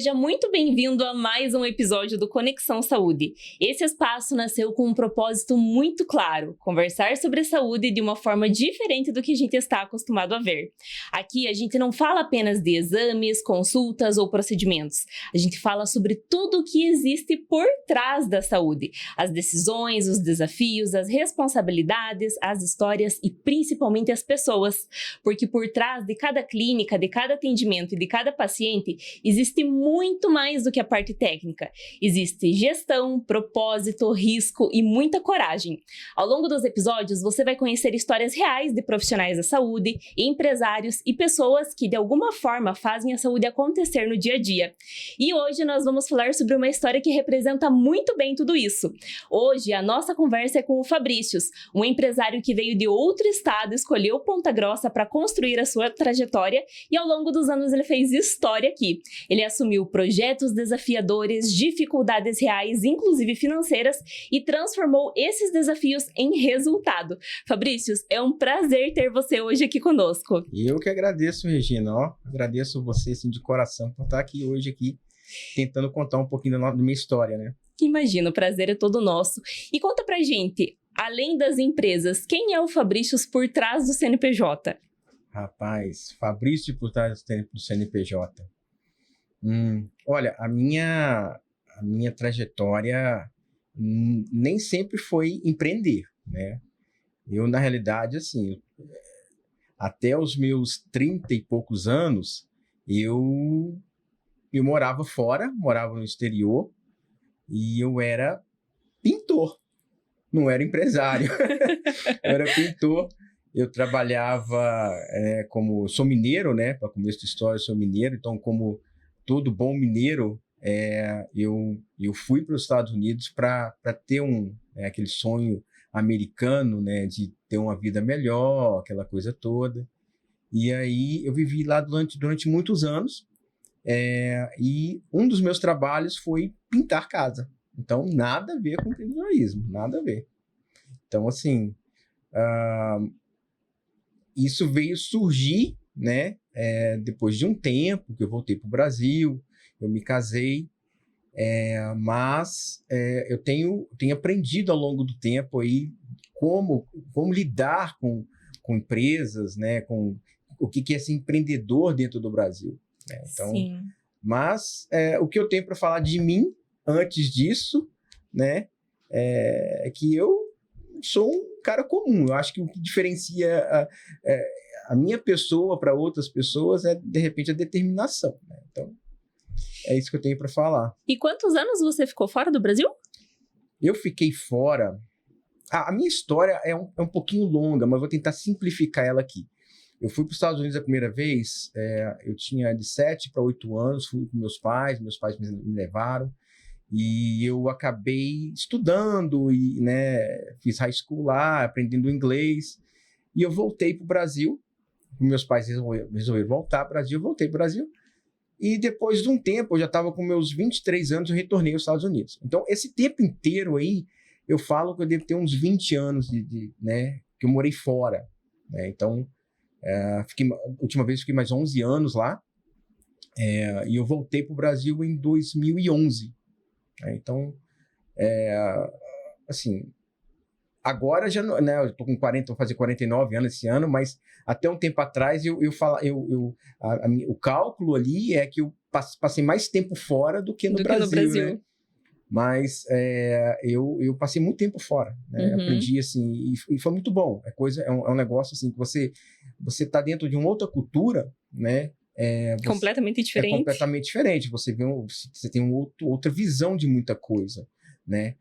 Seja muito bem-vindo a mais um episódio do Conexão Saúde. Esse espaço nasceu com um propósito muito claro: conversar sobre saúde de uma forma diferente do que a gente está acostumado a ver. Aqui a gente não fala apenas de exames, consultas ou procedimentos. A gente fala sobre tudo o que existe por trás da saúde: as decisões, os desafios, as responsabilidades, as histórias e principalmente as pessoas. Porque por trás de cada clínica, de cada atendimento e de cada paciente, existe muito mais do que a parte técnica. Existe gestão, propósito, risco e muita coragem. Ao longo dos episódios, você vai conhecer histórias reais de profissionais da saúde, empresários e pessoas que, de alguma forma, fazem a saúde acontecer no dia a dia. E hoje nós vamos falar sobre uma história que representa muito bem tudo isso. Hoje, a nossa conversa é com o Fabrícios, um empresário que veio de outro estado, escolheu Ponta Grossa para construir a sua trajetória e, ao longo dos anos, ele fez história aqui. Ele assumiu projetos desafiadores, dificuldades reais, inclusive financeiras, e transformou esses desafios em resultado. Fabrícios, é um prazer ter você hoje aqui conosco. Eu que agradeço, Regina. Agradeço você assim, de coração por estar aqui hoje aqui, tentando contar um pouquinho da minha história, né? Imagina, o prazer é todo nosso. E conta pra gente, além das empresas, quem é o Fabrícios por trás do CNPJ? Rapaz, Fabrício por trás do CNPJ. Olha, a minha trajetória nem sempre foi empreender, né? Eu, na realidade, assim, até os meus 30 e poucos anos, eu morava fora, morava no exterior, e eu era pintor, não era empresário. Eu era pintor. Eu trabalhava sou mineiro, né? Para começo da história, eu sou mineiro, então, como todo bom mineiro, eu fui para os Estados Unidos para ter aquele sonho americano, né? De ter uma vida melhor, aquela coisa toda. E aí eu vivi lá durante muitos anos, e um dos meus trabalhos foi pintar casa. Então, nada a ver com empreendedorismo, nada a ver. Então, assim, isso veio surgir, né, depois de um tempo que eu voltei para o Brasil, eu me casei, mas eu tenho aprendido ao longo do tempo aí como lidar com empresas, né, com o que é ser empreendedor dentro do Brasil. Né? Então, Sim. Mas o que eu tenho para falar de mim antes disso, né, é que eu sou um cara comum. Eu acho que o que diferencia a minha pessoa para outras pessoas é, de repente, a determinação. Né? Então, é isso que eu tenho para falar. E quantos anos você ficou fora do Brasil? Eu fiquei fora... A minha história é um pouquinho longa, mas vou tentar simplificar ela aqui. Eu fui para os Estados Unidos a primeira vez, eu tinha de 7 para 8 anos, fui com meus pais me levaram, e eu acabei estudando, e, né, fiz high school lá, aprendendo inglês, e eu voltei para o Brasil. Meus pais resolveram voltar para o Brasil, eu voltei para o Brasil, e depois de um tempo, eu já estava com meus 23 anos, eu retornei aos Estados Unidos. Então, esse tempo inteiro aí, eu falo que eu devo ter uns 20 anos né, que eu morei fora. Né? Então, a última vez eu fiquei mais 11 anos lá, e eu voltei para o Brasil em 2011. Então, assim, agora já, né, eu tô com 40, vou fazer 49 anos esse ano, mas até um tempo atrás o cálculo ali é que eu passei mais tempo fora do que no Brasil. Né? Mas eu passei muito tempo fora, né? Aprendi assim, e foi muito bom. É um negócio assim que você tá dentro de uma outra cultura, né? Completamente diferente. É completamente diferente. Você tem outra visão de muita coisa, né?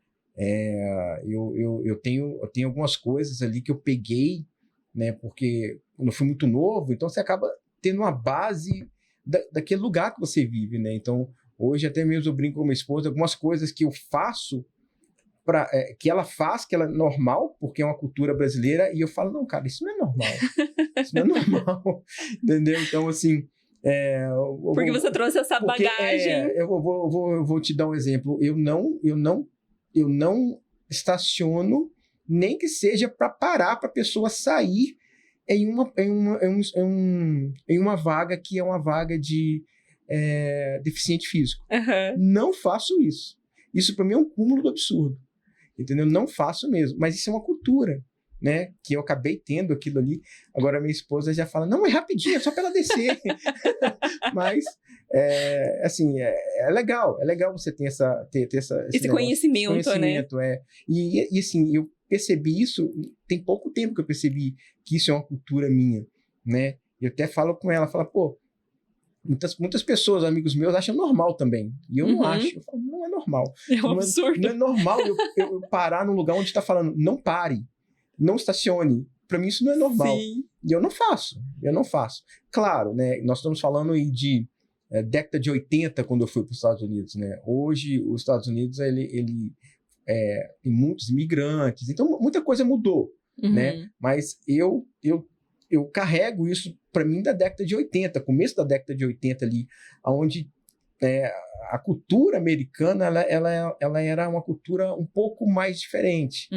Eu tenho algumas coisas ali que eu peguei, né? Porque eu fui muito novo, então você acaba tendo uma base daquele lugar que você vive, né? Então, hoje até mesmo eu brinco com minha esposa, algumas coisas que eu faço, que ela faz, que ela é normal, porque é uma cultura brasileira, e eu falo, não, cara, isso não é normal. Isso não é normal. Entendeu? Então, assim... porque você trouxe essa bagagem. Eu vou te dar um exemplo. Eu não estaciono, nem que seja para parar para a pessoa sair em uma vaga que é uma vaga de deficiente físico. Uhum. Não faço isso. Isso para mim é um cúmulo do absurdo. Entendeu? Não faço mesmo. Mas isso é uma cultura, né? Que eu acabei tendo aquilo ali. Agora minha esposa já fala, não, é rapidinho, é só para ela descer. Mas, assim, é legal você ter esse conhecimento, né? E assim, eu percebi isso, tem pouco tempo que eu percebi que isso é uma cultura minha, né? Eu até falo com ela, pô, muitas pessoas, amigos meus, acham normal também. E eu não acho. Eu falo, não é normal. É um absurdo. Não é normal eu parar num lugar onde está falando, não pare, não estacione. Para mim isso não é normal. Sim. E eu não faço. Claro, né? Nós estamos falando aí de década de 80, quando eu fui para os Estados Unidos, né? Hoje, os Estados Unidos, ele tem muitos imigrantes, então muita coisa mudou, né? Mas eu carrego isso para mim da década de 80, começo da década de 80 ali, onde a cultura americana ela era uma cultura um pouco mais diferente,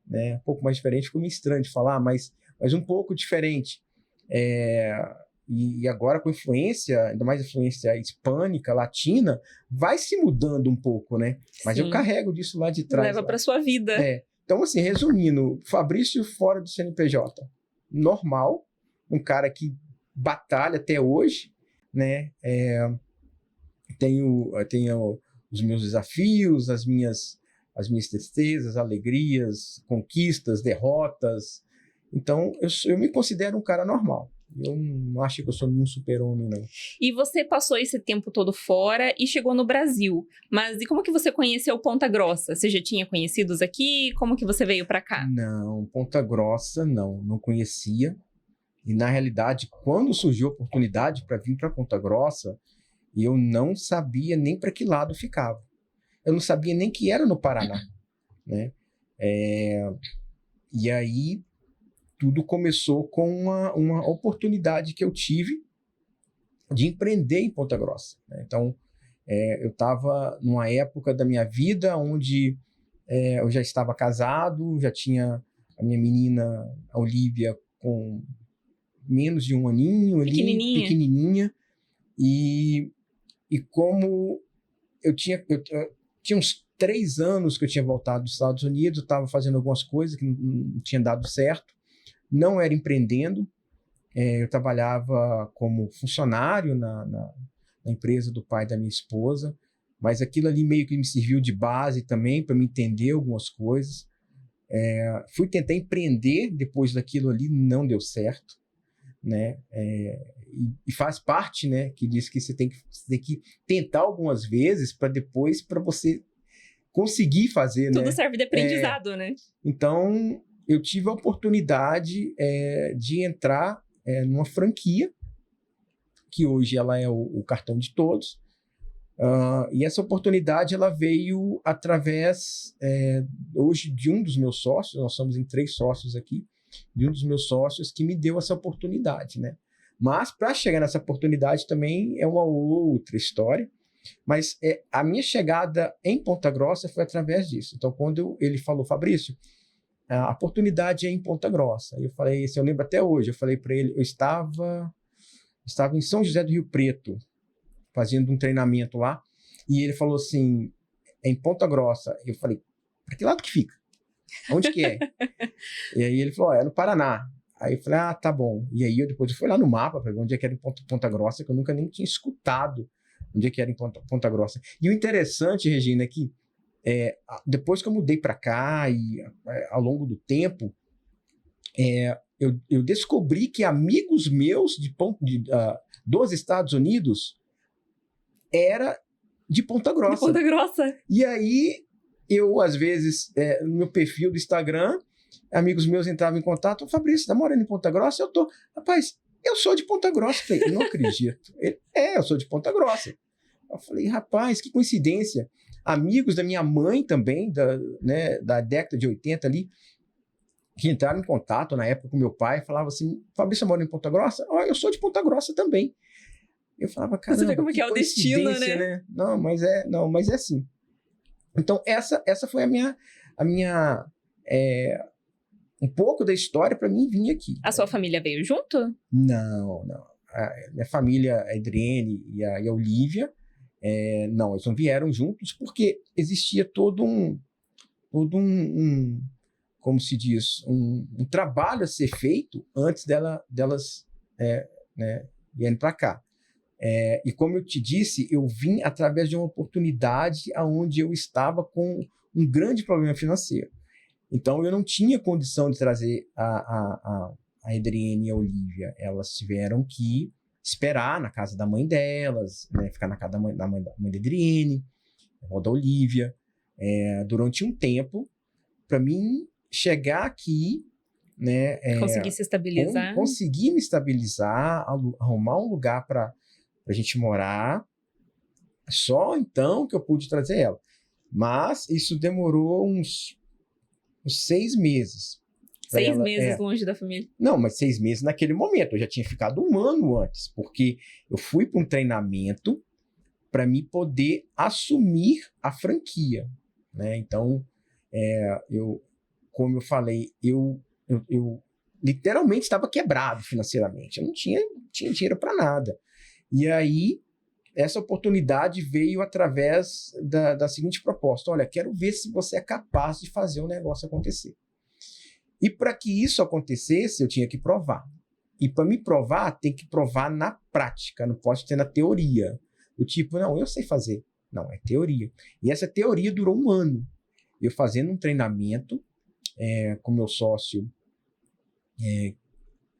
né? Um pouco mais diferente, ficou meio estranho de falar, mas um pouco diferente. E agora com influência, ainda mais influência hispânica, latina, vai se mudando um pouco, né? Mas Sim. eu carrego disso lá de trás. Leva para sua vida. Então, assim, resumindo, Fabrício fora do CNPJ, normal, um cara que batalha até hoje, né? Tenho os meus desafios, as minhas tristezas, alegrias, conquistas, derrotas. Então, eu me considero um cara normal. Eu não acho que eu sou nenhum super-homem, não. E você passou esse tempo todo fora e chegou no Brasil. Mas e como que você conheceu Ponta Grossa? Você já tinha conhecidos aqui? Como que você veio para cá? Não, Ponta Grossa não conhecia. E, na realidade, quando surgiu a oportunidade para vir para Ponta Grossa, eu não sabia nem para que lado ficava. Eu não sabia nem que era no Paraná, né? E aí, tudo começou com uma oportunidade que eu tive de empreender em Ponta Grossa, né? Então, eu estava numa época da minha vida onde eu já estava casado, já tinha a minha menina, a Olivia, com menos de um aninho ali, pequenininha. E como eu tinha uns 3 anos que eu tinha voltado dos Estados Unidos, eu estava fazendo algumas coisas que não tinha dado certo, não era empreendendo, eu trabalhava como funcionário na empresa do pai da minha esposa, mas aquilo ali meio que me serviu de base também para me entender algumas coisas. Fui tentar empreender depois daquilo ali, não deu certo, né? E faz parte, né, que diz que você tem que tentar algumas vezes para depois, para você conseguir fazer, Tudo né? serve de aprendizado, né? Então, eu tive a oportunidade de entrar numa franquia, que hoje ela é o cartão de todos. E essa oportunidade ela veio através, hoje, de um dos meus sócios. Nós somos em 3 sócios aqui, de um dos meus sócios que me deu essa oportunidade, né? Mas para chegar nessa oportunidade também é uma outra história. Mas a minha chegada em Ponta Grossa foi através disso. Então, quando ele falou, Fabrício, a oportunidade é em Ponta Grossa. Eu falei, eu lembro até hoje, eu falei para ele, eu estava em São José do Rio Preto, fazendo um treinamento lá, e ele falou assim, é em Ponta Grossa. Eu falei, para que lado que fica? Onde que é? E aí ele falou, é no Paraná. Aí eu falei, tá bom. E aí depois eu fui lá no mapa para ver onde é que era em Ponta Grossa, que eu nunca nem tinha escutado onde é que era em Ponta Grossa. E o interessante, Regina, é que depois que eu mudei para cá e ao longo do tempo, eu descobri que amigos meus dos Estados Unidos era de Ponta Grossa. De Ponta Grossa. E aí, eu, às vezes, no meu perfil do Instagram, amigos meus entravam em contato, Fabrício, tá morando em Ponta Grossa? Eu tô. Rapaz, eu sou de Ponta Grossa. Eu falei, eu não acredito. Ele, eu sou de Ponta Grossa. Eu falei, rapaz, que coincidência. Amigos da minha mãe também, da década de 80 ali, que entraram em contato na época com meu pai, falavam assim, Fabrício, mora em Ponta Grossa? Eu sou de Ponta Grossa também. Eu falava, caramba, você vê como que é o destino, né? Não, mas é assim. Então, essa foi a minha um pouco da história para mim vir aqui. A sua família veio junto? Não. minha família, a Edriene e a Olivia, não, eles não vieram juntos porque existia todo um como se diz, um trabalho a ser feito antes delas né, virem para cá. E como eu te disse, eu vim através de uma oportunidade onde eu estava com um grande problema financeiro. Então, eu não tinha condição de trazer a Edriene e a Olivia. Elas tiveram que esperar na casa da mãe delas, né, ficar na casa da mãe da Edriene, ou da Olivia, durante um tempo, para mim chegar aqui, né, Conseguir se estabilizar. Conseguir me estabilizar, arrumar um lugar para a gente morar. Só então que eu pude trazer ela. Mas isso demorou uns 6 meses. 6 meses longe da família? Não, mas 6 meses naquele momento. Eu já tinha ficado 1 ano antes, porque eu fui para um treinamento para me poder assumir a franquia, né? Então, como eu falei, eu literalmente estava quebrado financeiramente. Eu não tinha dinheiro para nada. E aí, essa oportunidade veio através da seguinte proposta: olha, quero ver se você é capaz de fazer o negócio acontecer. E para que isso acontecesse, eu tinha que provar. E para me provar, tem que provar na prática, não pode ter na teoria. Do tipo, não, eu sei fazer. Não, é teoria. E essa teoria durou 1 ano. Eu fazendo um treinamento com meu sócio,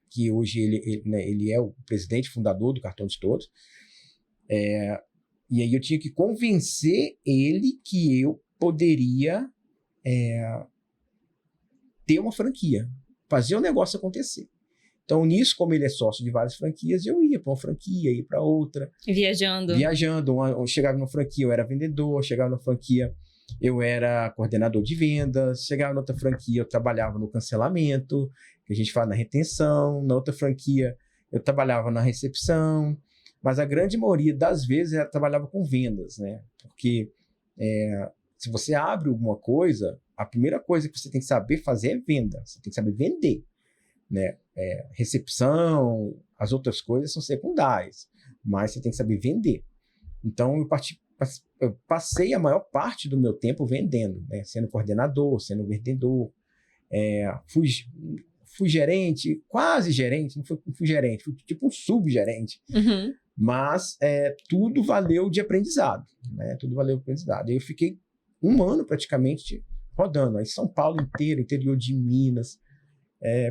que hoje ele é o presidente fundador do Cartão de Todos. E aí eu tinha que convencer ele que eu poderia ter uma franquia, fazer o negócio acontecer. Então, nisso, como ele é sócio de várias franquias, eu ia para uma franquia, ia para outra. Viajando. Eu chegava numa franquia, eu era vendedor. Chegava numa franquia, eu era coordenador de vendas. Chegava na outra franquia, eu trabalhava no cancelamento, que a gente fala na retenção. Na outra franquia, eu trabalhava na recepção. Mas a grande maioria das vezes eu trabalhava com vendas, né? Porque se você abre alguma coisa, a primeira coisa que você tem que saber fazer é venda. Você tem que saber vender, né? Recepção, as outras coisas são secundárias, mas você tem que saber vender. Então, eu passei a maior parte do meu tempo vendendo, né? Sendo coordenador, sendo vendedor. Fui gerente, quase gerente, não fui gerente, fui tipo um subgerente. Uhum. Mas tudo valeu de aprendizado, né? Tudo valeu de aprendizado. E eu fiquei 1 ano praticamente rodando. Aí São Paulo inteiro, interior de Minas.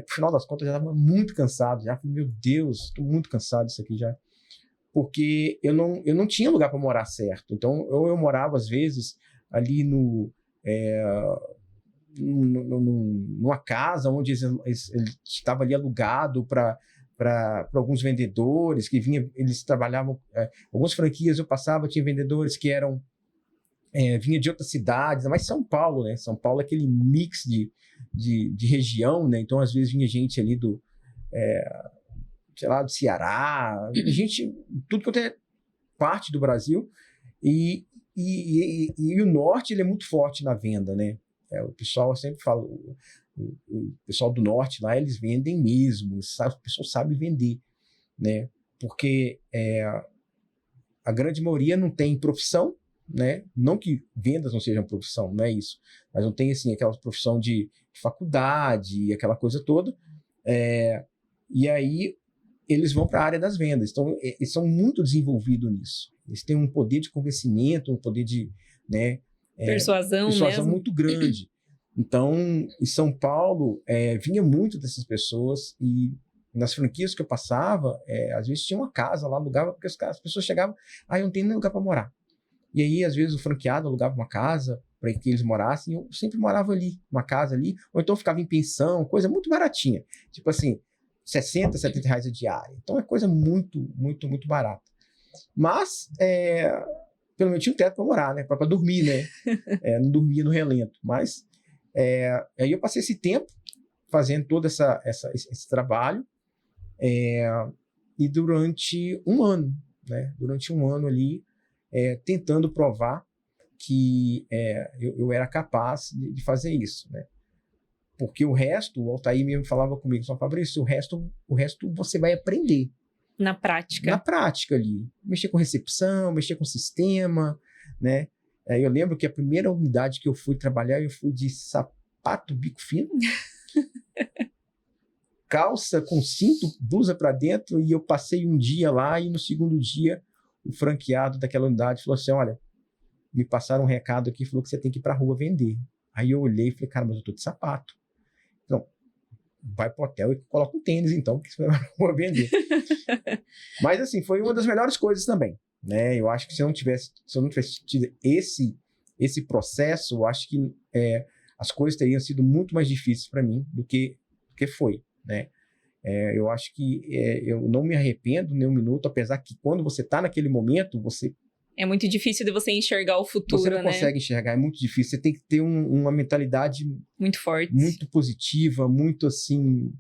Por final das contas, eu já estava muito cansado. Já falei, meu Deus, estou muito cansado disso aqui já. Porque eu não tinha lugar para morar certo. Então, eu morava, às vezes, ali numa casa onde ele estava ali alugado para alguns vendedores que eles trabalhavam, algumas franquias eu passava, tinha vendedores que vinha de outras cidades, mas São Paulo, né? São Paulo é aquele mix de região, né? Então, às vezes, vinha gente ali do Ceará, gente, tudo que é parte do Brasil, e o norte ele é muito forte na venda, né? O pessoal, eu sempre falo, o pessoal do norte lá, eles vendem mesmo, o pessoal sabe vender, né? Porque a grande maioria não tem profissão, né? Não que vendas não sejam profissão, não é isso, mas não tem assim aquela profissão de faculdade, aquela coisa toda, e aí eles vão para a área das vendas. Então eles são muito desenvolvidos nisso, eles têm um poder de convencimento, um poder de, né, persuasão mesmo, muito grande. Então, em São Paulo, vinha muito dessas pessoas, e nas franquias que eu passava, às vezes tinha uma casa lá, alugava, porque as pessoas chegavam, eu não tenho nem lugar para morar. E aí, às vezes, o franqueado alugava uma casa para que eles morassem, e eu sempre morava ali, uma casa ali, ou então ficava em pensão, coisa muito baratinha, tipo assim, 60, 70 reais a diária. Então, é coisa muito, muito, muito barata. Mas, pelo menos tinha um teto para morar, né? Para dormir, né? Não dormia no relento. Mas aí eu passei esse tempo fazendo todo esse trabalho, e durante 1 ano, né? Durante 1 ano ali, tentando provar que eu era capaz de fazer isso, né? Porque o resto, o Altair mesmo falava comigo, só Fabrício, o resto você vai aprender. Na prática. Na prática ali. Mexer com recepção, mexer com sistema, né? Eu lembro que a primeira unidade que eu fui trabalhar, eu fui de sapato bico fino, calça com cinto, blusa para dentro, e eu passei um dia lá, e no segundo dia o franqueado daquela unidade falou assim, olha, me passaram um recado aqui, falou que você tem que ir para a rua vender. Aí eu olhei e falei, cara, mas eu tô de sapato. Então, vai pro hotel e coloca um tênis, então, que você vai pra rua vender. Mas, assim, foi uma das melhores coisas também, né? Eu acho que se eu não tivesse tido esse processo, eu acho que as coisas teriam sido muito mais difíceis para mim do que foi, né? Eu acho que eu não me arrependo nem um minuto, apesar que quando você está naquele momento, você... É muito difícil de você enxergar o futuro, Você não né? consegue enxergar, é muito difícil. Você tem que ter uma mentalidade... Muito forte. Muito positiva, muito assim...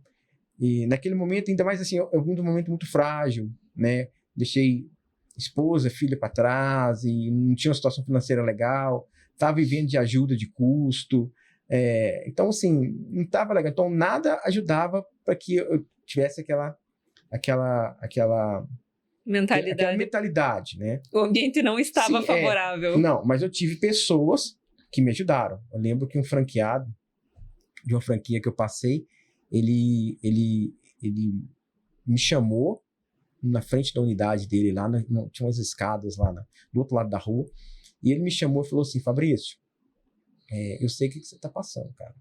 E naquele momento, ainda mais assim, eu vim de um momento muito frágil, né? Deixei esposa, filha para trás e não tinha uma situação financeira legal. Estava vivendo de ajuda de custo. Então, assim, não estava legal. Então, nada ajudava para que eu tivesse aquela mentalidade, né? O ambiente não estava favorável. Não, mas eu tive pessoas que me ajudaram. Eu lembro que um franqueado de uma franquia que eu passei, ele me chamou na frente da unidade dele, lá tinha umas escadas lá do outro lado da rua, e ele me chamou e falou assim, Fabrício, eu sei o que você está passando, cara,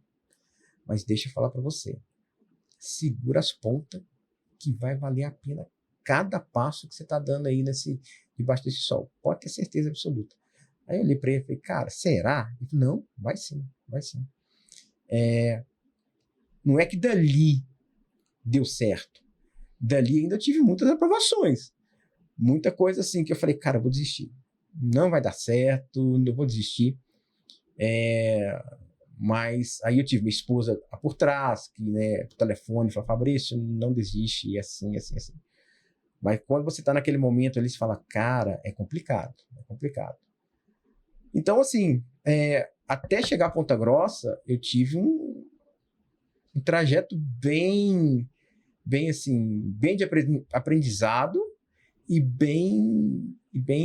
mas deixa eu falar para você, segura as pontas que vai valer a pena cada passo que você está dando aí debaixo desse sol. Pode ter certeza absoluta. Aí eu olhei para ele e falei, cara, será? Ele falou, não, vai sim, vai sim. Não é que dali deu certo. Dali ainda tive muitas aprovações. Muita coisa assim que eu falei, cara, eu vou desistir. Não vai dar certo, não vou desistir. Mas aí eu tive minha esposa por trás, que, né, por telefone, falou, Fabrício, não desiste, e assim, assim, assim. Mas quando você está naquele momento ali, você fala, cara, é complicado, é complicado. Então, assim, até chegar a Ponta Grossa, eu tive um trajeto bem assim, bem de aprendizado e bem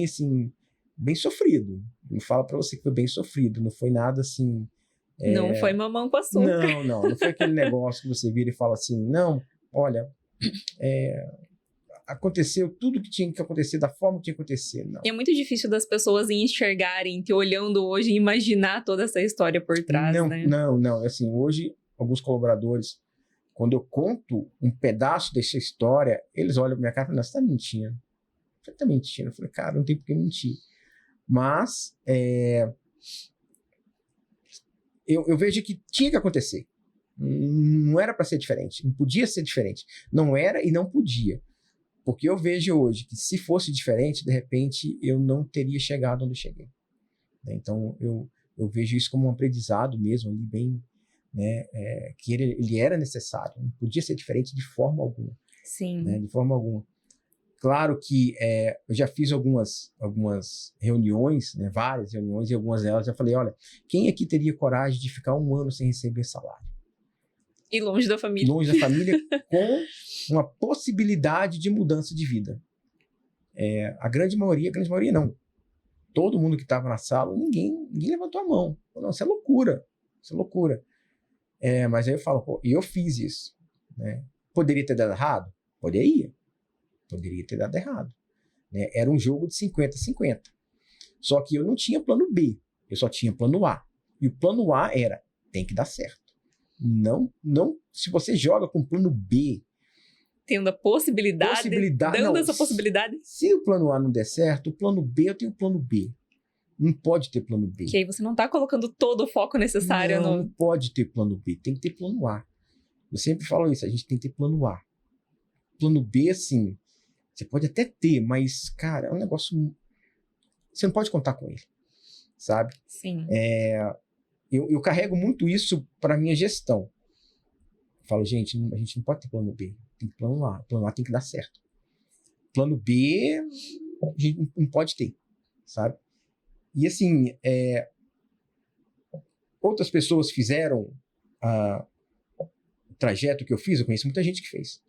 assim, bem sofrido. Eu falo para você que foi bem sofrido, não foi nada assim... Não foi mamão com açúcar. Não foi aquele negócio que você vira e fala assim, não, olha, aconteceu tudo que tinha que acontecer da forma que tinha que acontecer, não. E é muito difícil das pessoas enxergarem, que olhando hoje, imaginar toda essa história por trás, né? Não, assim, hoje, alguns colaboradores, quando eu conto um pedaço dessa história, eles olham pra minha cara e falam, você tá mentindo. Você tá mentindo. Eu falei, cara, não tem por que mentir. Mas, eu vejo que tinha que acontecer. Não era para ser diferente. Não podia ser diferente. Não era e não podia. Porque eu vejo hoje que se fosse diferente, de repente, eu não teria chegado onde eu cheguei. Então, eu vejo isso como um aprendizado mesmo, ali bem, né, que ele era necessário. Não podia ser diferente de forma alguma. Sim. Né, de forma alguma. Claro que eu já fiz algumas reuniões, né, várias reuniões, e algumas delas eu falei, olha, quem aqui teria coragem de ficar 1 ano sem receber salário? E longe da família. Longe da família, com uma possibilidade de mudança de vida. A grande maioria não. Todo mundo que estava na sala, ninguém levantou a mão. Não, isso é loucura. Isso é loucura. Mas aí eu falo, pô, eu fiz isso. Né? Poderia ter dado errado? Poderia ter dado errado. Né? Era um jogo de 50-50. Só que eu não tinha plano B. Eu só tinha plano A. E o plano A era, tem que dar certo. Não, se você joga com plano B... Tendo a possibilidade dando essa possibilidade. Se o plano A não der certo, o plano B, eu tenho o plano B. Não pode ter plano B. Que aí você não está colocando todo o foco necessário não pode ter plano B, tem que ter plano A. Eu sempre falo isso, a gente tem que ter plano A. Plano B, assim, você pode até ter, mas, cara, é um negócio... Você não pode contar com ele, sabe? Sim. Eu carrego muito isso para minha gestão. Eu falo, gente, a gente não pode ter plano B, tem plano A. Plano A tem que dar certo. Plano B, a gente não pode ter, sabe? E assim, outras pessoas fizeram o trajeto que eu fiz, eu conheço muita gente que fez.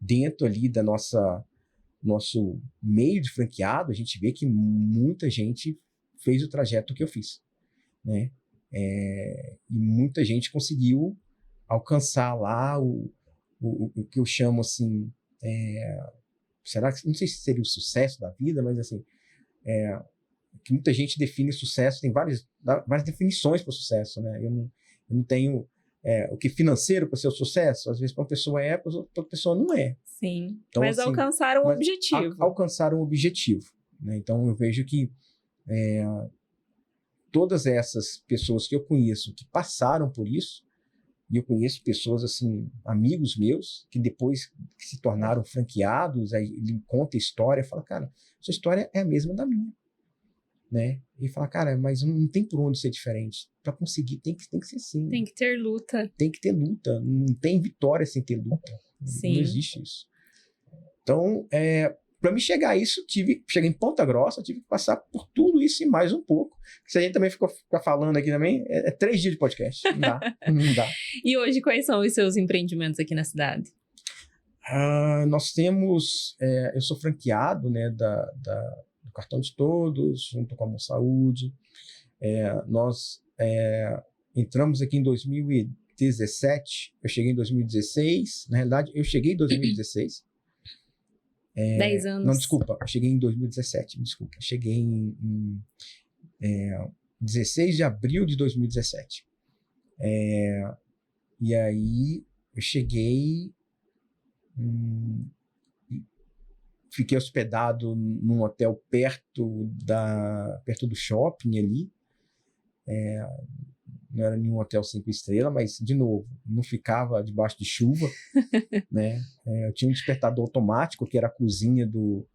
dentro ali da nosso meio de franqueado, a gente vê que muita gente fez o trajeto que eu fiz, né? E muita gente conseguiu alcançar lá o que eu chamo assim, será que, não sei se seria o sucesso da vida, mas assim, que muita gente define sucesso, tem várias definições para o sucesso, né? Eu não tenho o que financeiro para ser o sucesso, às vezes para uma pessoa para outra pessoa não é. Sim, Então, mas assim, alcançaram o objetivo. Alcançaram o objetivo, né? Então eu vejo que todas essas pessoas que eu conheço que passaram por isso, e eu conheço pessoas assim, amigos meus, que depois que se tornaram franqueados, aí ele conta a história, fala, cara, sua história é a mesma da minha, né? E fala, cara, mas não tem por onde ser diferente. Para conseguir, tem que ser assim. Tem que ter luta. Tem que ter luta. Não tem vitória sem ter luta. Sim. Não existe isso. Então, para me chegar a isso, cheguei em Ponta Grossa, tive que passar por tudo isso e mais um pouco. Se a gente também ficar falando aqui também, 3 dias de podcast. Não dá. Não dá. E hoje, quais são os seus empreendimentos aqui na cidade? Nós temos... eu sou franqueado, né, do Cartão de Todos, junto com a Amor Saúde. Nós entramos aqui em 2017, eu cheguei em 2016. Na realidade, eu cheguei em 2016. 10 anos. Não, desculpa, eu cheguei em 2017, desculpa. Eu cheguei em 16 de abril de 2017. E aí, eu cheguei... fiquei hospedado num hotel perto do shopping ali. Não era nenhum hotel 5 estrelas, mas, de novo, não ficava debaixo de chuva, né? Eu tinha um despertador automático, que era a cozinha do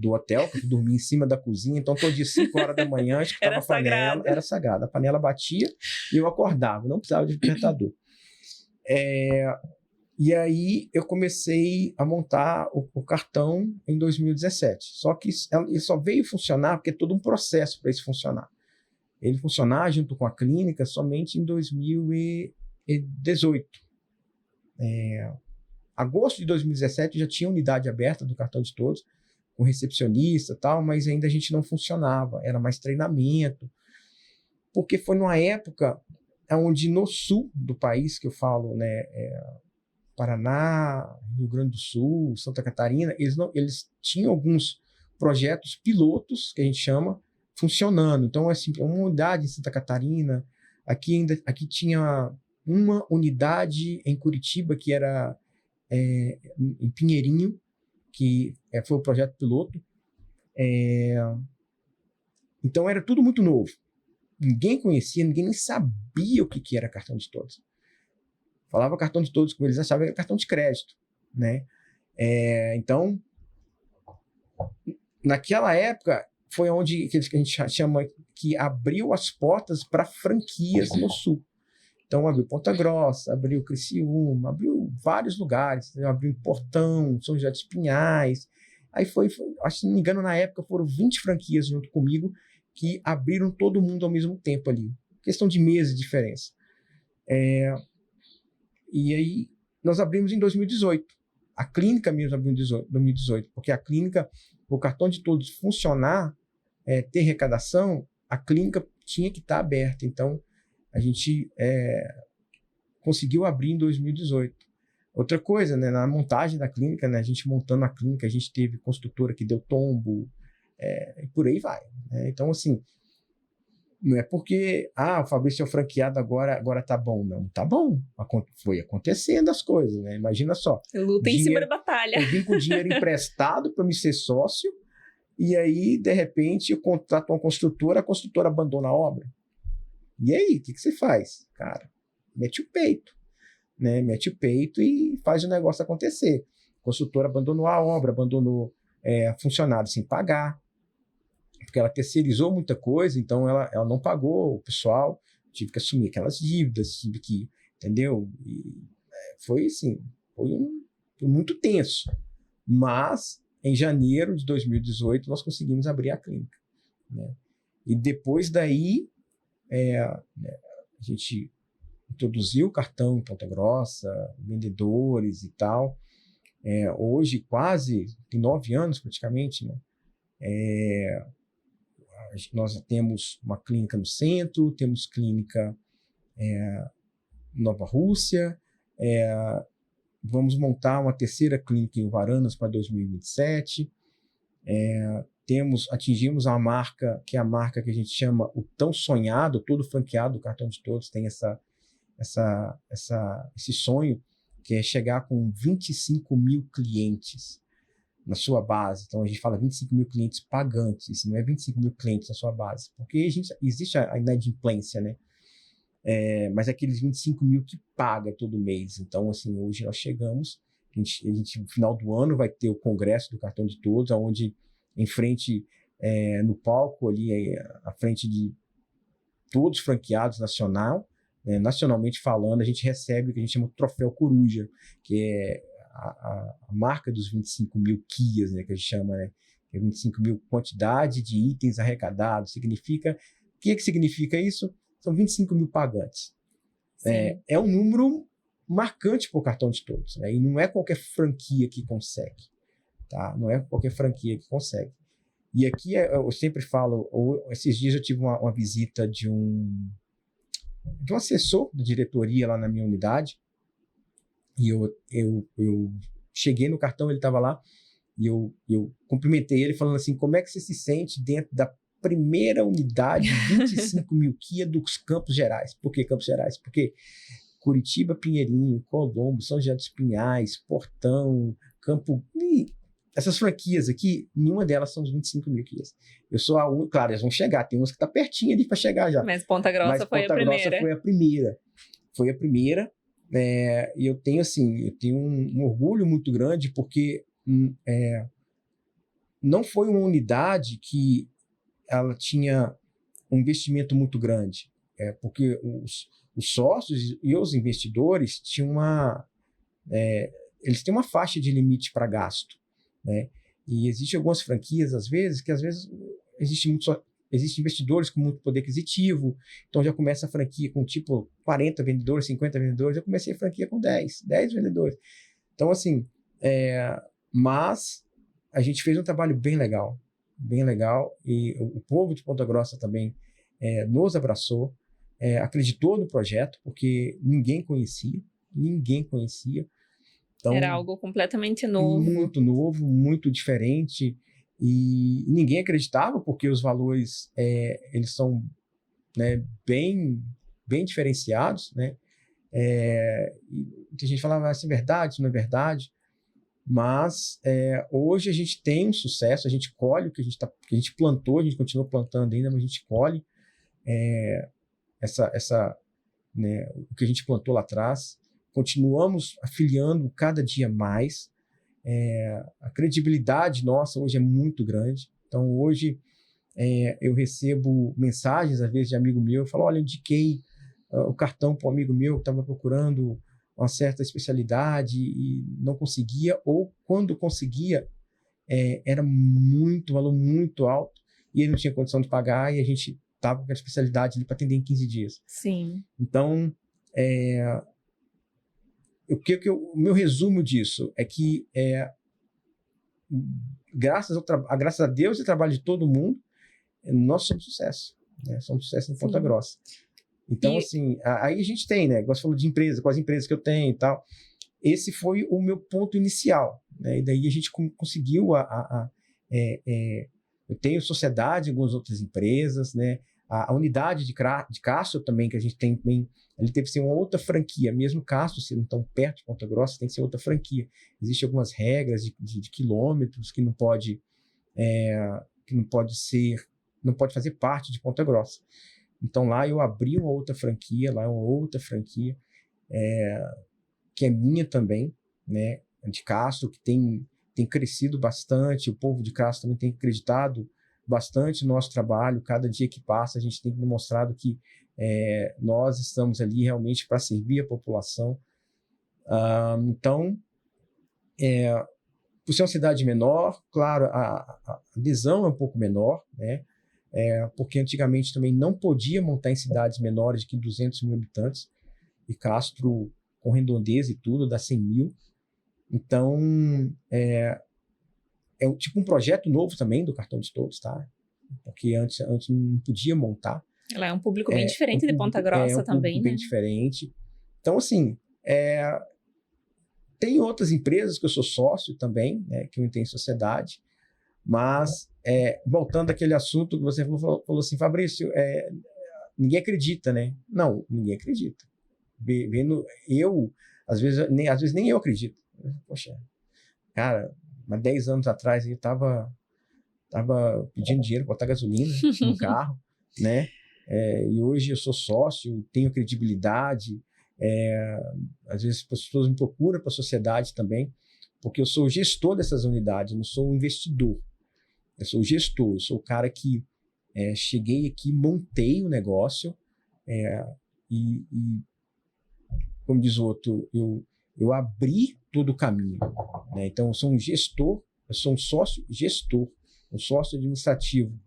hotel, que eu dormia em cima da cozinha, então todo dia 5 horas da manhã, escutava a panela, era sagrado. A panela batia e eu acordava, não precisava de despertador. E aí eu comecei a montar o cartão em 2017. Só que ele só veio funcionar porque é todo um processo para isso funcionar. Ele funcionar junto com a clínica somente em 2018. Agosto de 2017 já tinha unidade aberta do Cartão de Todos, com recepcionista e tal, mas ainda a gente não funcionava, era mais treinamento. Porque foi numa época onde no sul do país, que eu falo, né, Paraná, Rio Grande do Sul, Santa Catarina, eles tinham alguns projetos pilotos, que a gente chama, funcionando. Então, assim, uma unidade em Santa Catarina, aqui tinha uma unidade em Curitiba, que era em Pinheirinho, que foi o projeto piloto. Então, era tudo muito novo. Ninguém conhecia, ninguém nem sabia o que era Cartão de Todos. Falava Cartão de Todos com eles, achavam que era cartão de crédito, né? Então, naquela época, foi onde que a gente chama que abriu as portas para franquias no Sul. Então, abriu Ponta Grossa, abriu Criciúma, abriu vários lugares, abriu Portão, São José dos Pinhais. Aí acho que, se não me engano, na época foram 20 franquias junto comigo que abriram todo mundo ao mesmo tempo ali. Questão de meses de diferença. E aí, nós abrimos em 2018. A clínica mesmo abriu em 2018, porque a clínica, o Cartão de Todos funcionar, ter arrecadação, a clínica tinha que estar aberta. Então, a gente conseguiu abrir em 2018. Outra coisa, né, na montagem da clínica, né, a gente montando a clínica, a gente teve construtora que deu tombo, e por aí vai. Né? Então, assim, não é porque o Fabrício é o franqueado, agora tá bom. Não, tá bom. Foi acontecendo as coisas, né? Imagina só. Luta em cima da batalha. Eu vim com dinheiro emprestado para me ser sócio, e aí, de repente, eu contrato uma construtora, a construtora abandona a obra. E aí, o que você faz? Cara, mete o peito. Né? Mete o peito e faz o negócio acontecer. A construtora abandonou a obra, abandonou funcionário sem pagar, porque ela terceirizou muita coisa, então ela não pagou o pessoal, tive que assumir aquelas dívidas, entendeu? E foi assim, foi muito tenso. Mas, em janeiro de 2018, nós conseguimos abrir a clínica. Né? E depois daí, a gente introduziu o cartão em Ponta Grossa, vendedores e tal, Hoje, quase, tem 9 anos praticamente, né? Nós temos uma clínica no centro, temos clínica em Nova Rússia, vamos montar uma terceira clínica em Varanas para 2027. Atingimos a marca, que é a marca que a gente chama o tão sonhado, todo franqueado do Cartão de Todos tem esse sonho, que é chegar com 25 mil clientes na sua base. Então, a gente fala 25 mil clientes pagantes, não é 25 mil clientes na sua base, porque existe a inadimplência, né? Mas é aqueles 25 mil que paga todo mês. Então, assim, hoje nós chegamos, no final do ano vai ter o congresso do Cartão de Todos, onde em frente, no palco ali, à frente de todos os franqueados nacionalmente falando, a gente recebe o que a gente chama de Troféu Coruja, que é a marca dos 25 mil Kias, né, que a gente chama, né, que é 25 mil quantidade de itens arrecadados. O que significa isso? São 25 mil pagantes. É um número marcante para o Cartão de Todos, né? E não é qualquer franquia que consegue. Tá? Não é qualquer franquia que consegue. E aqui eu sempre falo, esses dias eu tive uma visita de um assessor da diretoria lá na minha unidade, e eu cheguei no cartão, ele estava lá, e eu cumprimentei ele falando assim: como é que você se sente dentro da primeira unidade, 25 mil Kia dos Campos Gerais? Por que Campos Gerais? Porque Curitiba, Pinheirinho, Colombo, São José dos Pinhais, Portão, Campo... Essas franquias aqui, nenhuma delas são os 25 mil Kias. Eu sou a única... Claro, eles vão chegar, tem uns que tá pertinho ali para chegar já. Mas Ponta Grossa foi a primeira. Foi a primeira. E eu tenho, assim, um orgulho muito grande, porque não foi uma unidade que ela tinha um investimento muito grande. Porque os sócios e os investidores tinham eles têm uma faixa de limite para gasto, né? E existem algumas franquias, às vezes, existem investidores com muito poder aquisitivo, então já começa a franquia com tipo 40 vendedores, 50 vendedores. Eu comecei a franquia com 10 vendedores. Então, assim, mas a gente fez um trabalho bem legal, e o povo de Ponta Grossa também nos abraçou, acreditou no projeto, porque ninguém conhecia. Então, era algo completamente novo. Muito novo, muito diferente, e ninguém acreditava, porque os valores eles são, né, bem diferenciados, né? A gente falava, isso é verdade, isso não é verdade, mas hoje a gente tem um sucesso, a gente colhe o que a gente plantou, a gente continua plantando ainda, mas a gente colhe né, o que a gente plantou lá atrás. Continuamos afiliando cada dia mais. A credibilidade nossa hoje é muito grande. Então, hoje, eu recebo mensagens, às vezes, de amigo meu. Eu falo: olha, eu indiquei o cartão para um amigo meu que estava procurando uma certa especialidade e não conseguia, ou quando conseguia, era valor muito alto, e ele não tinha condição de pagar, e a gente estava com a especialidade ali para atender em 15 dias. Sim. Então, o meu resumo disso é que, graças a Deus e ao trabalho de todo mundo, nós somos sucesso, né? Somos sucesso em Ponta Grossa. Então, assim, aí a gente tem, né? Você falou de empresa, quais empresas que eu tenho e tal. Esse foi o meu ponto inicial, né? E daí a gente conseguiu eu tenho sociedade em algumas outras empresas, né? A unidade de Castro também, que a gente tem, ele teve que ser uma outra franquia. Mesmo Castro sendo tão perto de Ponta Grossa, tem que ser outra franquia. Existem algumas regras de quilômetros que não pode fazer parte de Ponta Grossa. Então lá eu abri uma outra franquia, que é minha também, né? De Castro, que tem crescido bastante. O povo de Castro também tem acreditado bastante no nosso trabalho. Cada dia que passa, a gente tem demonstrado que nós estamos ali realmente para servir a população. Então, por ser uma cidade menor, claro, a adesão é um pouco menor, né? Porque antigamente também não podia montar em cidades menores de que 200 mil habitantes, e Castro, com redondeza e tudo, dá 100 mil. Então, tipo um projeto novo também do Cartão de Todos, tá? Porque antes não podia montar. Ela é um público bem diferente de Ponta Grossa também, né? Bem diferente. Então, assim, tem outras empresas que eu sou sócio também, né, que eu tenho em sociedade, mas, voltando àquele assunto que você falou assim, Fabrício, ninguém acredita, né? Não, ninguém acredita. Vendo às vezes nem eu acredito. Poxa, cara, há 10 anos atrás eu tava pedindo dinheiro para botar gasolina no carro, né? E hoje eu sou sócio, tenho credibilidade. Às vezes as pessoas me procuram para a sociedade também, porque eu sou o gestor dessas unidades, eu não sou o investidor. Eu sou o gestor, eu sou o cara que cheguei aqui, montei o negócio e como diz o outro, eu abri todo o caminho, né? Então, eu sou um gestor, eu sou um sócio gestor, um sócio administrativo.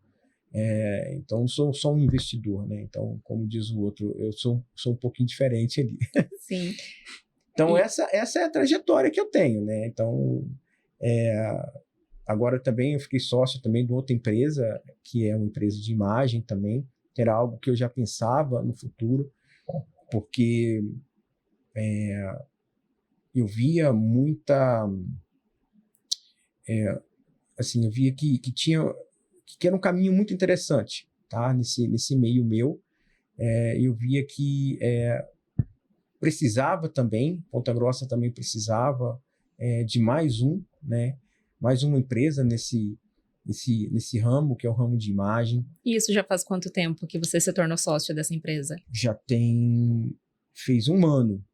Então, não sou só um investidor, né? Então, como diz o outro, eu sou um pouquinho diferente ali. Sim. Então, essa é a trajetória que eu tenho, né? Então, agora também eu fiquei sócio também de outra empresa, que é uma empresa de imagem também, que era algo que eu já pensava no futuro, porque eu via muita... assim, eu via que era um caminho muito interessante, tá? Nesse meio meu. Eu via que precisava também, Ponta Grossa também precisava de mais né? Mais uma empresa nesse ramo, que é o ramo de imagem. E isso já faz quanto tempo que você se tornou sócio dessa empresa? Fez um ano.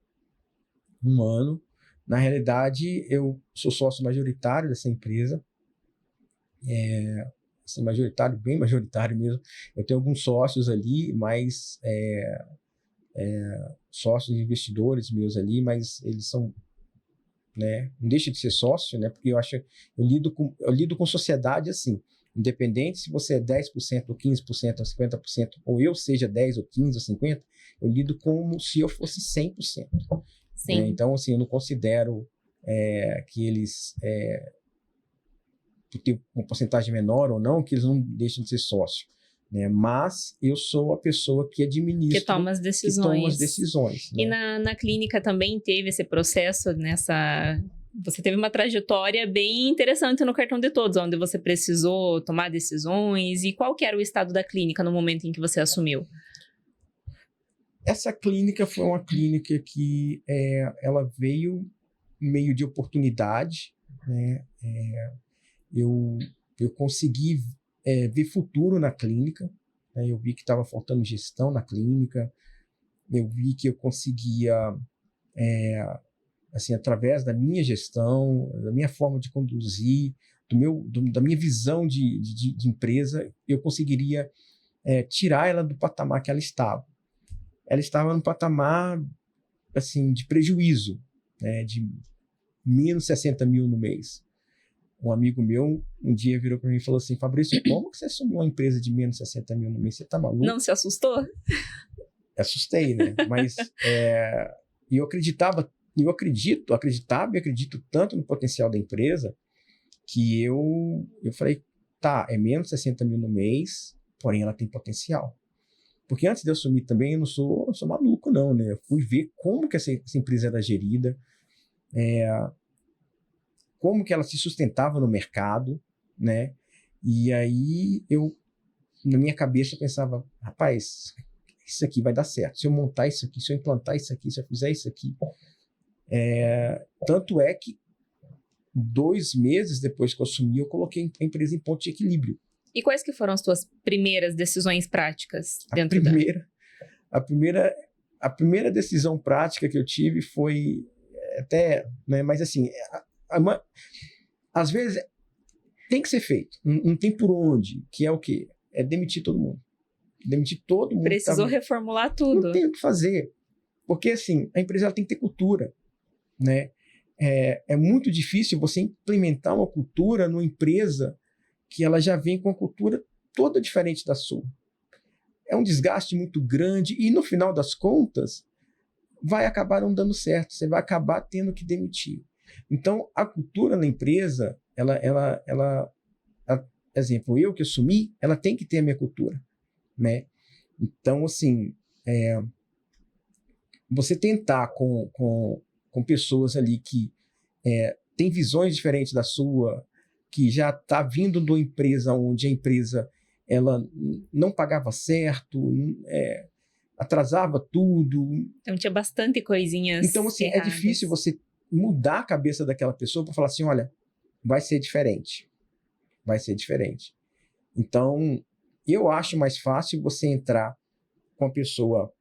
Na realidade, eu sou sócio majoritário dessa empresa. Assim, majoritário, bem majoritário mesmo. Eu tenho alguns sócios ali, mas sócios investidores meus ali, mas eles são, né, não deixa de ser sócio, né, porque eu lido com sociedade assim, independente se você é 10%, ou 15%, ou 50%, ou eu seja 10%, ou 15%, ou 50%, eu lido como se eu fosse 100%. Sim. Então, assim, eu não considero que eles ter uma porcentagem menor ou não, que eles não deixam de ser sócio, né? Mas eu sou a pessoa que administra, que toma as decisões. Né? E na clínica também teve esse processo você teve uma trajetória bem interessante no Cartão de Todos, onde você precisou tomar decisões. E qual que era o estado da clínica no momento em que você assumiu? Essa clínica foi uma clínica que ela veio meio de oportunidade, né? Eu consegui ver futuro na clínica, né? Eu vi que estava faltando gestão na clínica, eu vi que eu conseguia, assim, através da minha gestão, da minha forma de conduzir, da minha visão de empresa, eu conseguiria tirar ela do patamar que ela estava. Ela estava num patamar, assim, de prejuízo, né, de menos 60 mil no mês. Um amigo meu um dia virou para mim e falou assim: Fabrício, como que você assumiu uma empresa de menos 60 mil no mês? Você tá maluco? Não se assustou? Assustei, né? Mas eu acreditava e acredito tanto no potencial da empresa que eu falei, tá, é menos 60 mil no mês, porém ela tem potencial. Porque antes de eu assumir também, eu não sou maluco, não, né? Eu fui ver como que essa empresa era gerida, como que ela se sustentava no mercado, né? E aí na minha cabeça, eu pensava, rapaz, isso aqui vai dar certo. Se eu montar isso aqui, se eu implantar isso aqui, se eu fizer isso aqui. Tanto é que 2 meses depois que eu assumi, eu coloquei a empresa em ponto de equilíbrio. E quais que foram as tuas primeiras decisões práticas dentro A primeira decisão prática que eu tive foi até, né, mas assim, às vezes tem que ser feito, não tem por onde, que é o quê? É demitir todo mundo. Demitir todo mundo. Precisou reformular tudo. Não tem o que fazer, porque assim, a empresa ela tem que ter cultura, né? É muito difícil você implementar uma cultura numa empresa que ela já vem com uma cultura toda diferente da sua. É um desgaste muito grande e, no final das contas, vai acabar não dando certo. Você vai acabar tendo que demitir. Então, a cultura na empresa, exemplo, eu que assumi, ela tem que ter a minha cultura, né? Então, assim, você tentar com pessoas ali que têm visões diferentes da sua, que já está vindo de uma empresa onde a empresa ela não pagava certo, atrasava tudo. Então tinha bastante coisinhas Então, assim, erradas. é difícil você mudar a cabeça daquela pessoa para falar assim, olha, vai ser diferente. Vai ser diferente. Então, eu acho mais fácil você entrar com a pessoa,